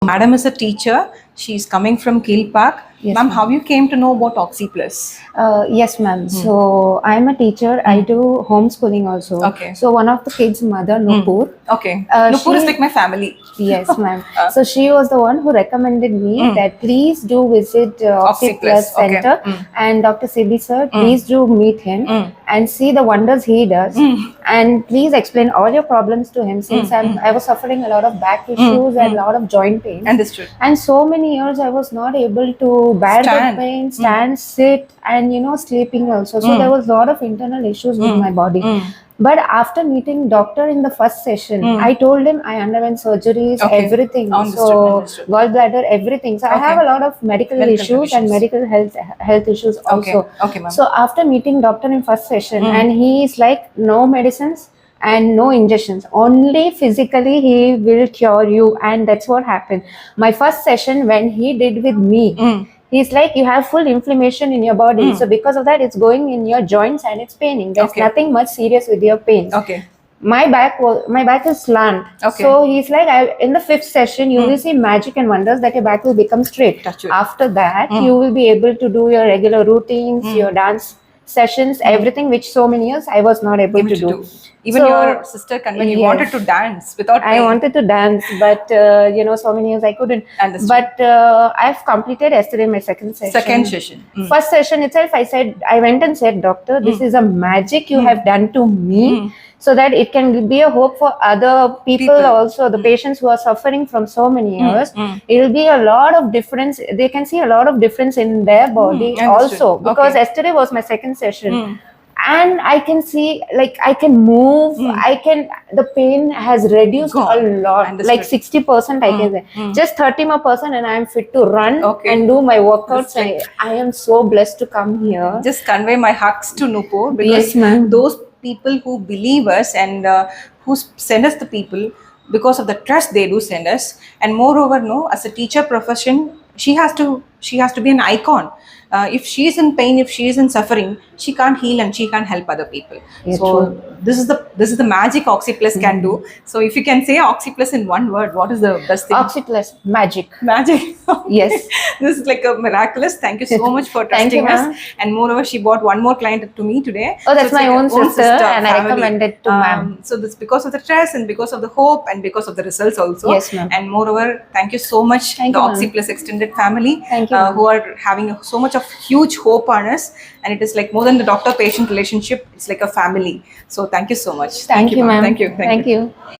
Madam is a teacher. She's coming from Kilpak. Yes, Ma'am, ma'am. how you came to know about Oxy Plus? Yes, ma'am. So I'm a teacher. I do homeschooling also. Okay. So one of the kids' mother, Nupur. Okay. Nupur is she- like my family. Yes, ma'am. So she was the one who recommended me that please do visit Oxy Oxy Plus, Plus okay. Center and Dr. Sibi sir. Please do meet him and see the wonders he does. And please explain all your problems to him since I was suffering a lot of back issues and a lot of joint pain. Understood. And so many years I was not able to bear Stand. the pain, stand, sit, and sleeping also. So there was a lot of internal issues with my body. But after meeting doctor in the first session, I told him I underwent surgeries, Okay. everything. Understood. Gallbladder, everything. So I have a lot of medical issues and medical health issues also. Okay, ma'am. So after meeting doctor in first session, and he is like, no medicines and no injections, only physically he will cure you, and that's what happened. My first session when he did with me, he's like, you have full inflammation in your body, so because of that it's going in your joints and it's paining. There's Okay. nothing much serious with your pains. Okay. My back is slant. Okay. So he's like, in the fifth session you will see magic and wonders that your back will become straight. Touch wood. After that you will be able to do your regular routines, your dance sessions, everything which so many years I was not able to do. Even So, your sister conveyed you yes. wanted to dance without I pain. wanted to dance, but so many years I couldn't. Understood. But I've completed yesterday my second session. Second session. First session itself, I went and said, doctor, this is a magic you have done to me, so that it can be a hope for other people also, the patients who are suffering from so many years. It will be a lot of difference. They can see a lot of difference in their body Understood. also, because Okay. yesterday was my second session. And I can see, like, I can move, the pain has reduced Gone. a lot, Understood. like 60% I can say. Just 30 more percent and I am fit to run Okay. and do my workouts. Just like- I am so blessed to come here. Just convey my hugs to Nupur, because Yes, ma'am. those people who believe us and who send us the people, because of the trust they do send us. And moreover, no, as a teacher profession, she has to be an icon. If she is in pain, if she is in suffering, she can't heal and she can't help other people. Yeah, so true. this is the magic Oxy Plus can do. So if you can say Oxy Plus in one word, what is the best thing? Oxy Plus, magic. Magic. Yes. This is like a miraculous. Thank you so much for Thank you, trusting ma'am. us. And moreover, she bought one more client to me today. Oh, that's it's my like own a sister, and I recommended to ma'am. So this because of the trust and because of the hope and because of the results also. Yes, ma'am. And moreover, thank you so much, Thank the you, Oxy ma'am. Plus extended family, Thank you, ma'am. who are having so much of huge hope on us. And it is like more than the doctor-patient relationship. It's like a family. So thank you so much. Thank you, ma'am. Thank you. Thank you.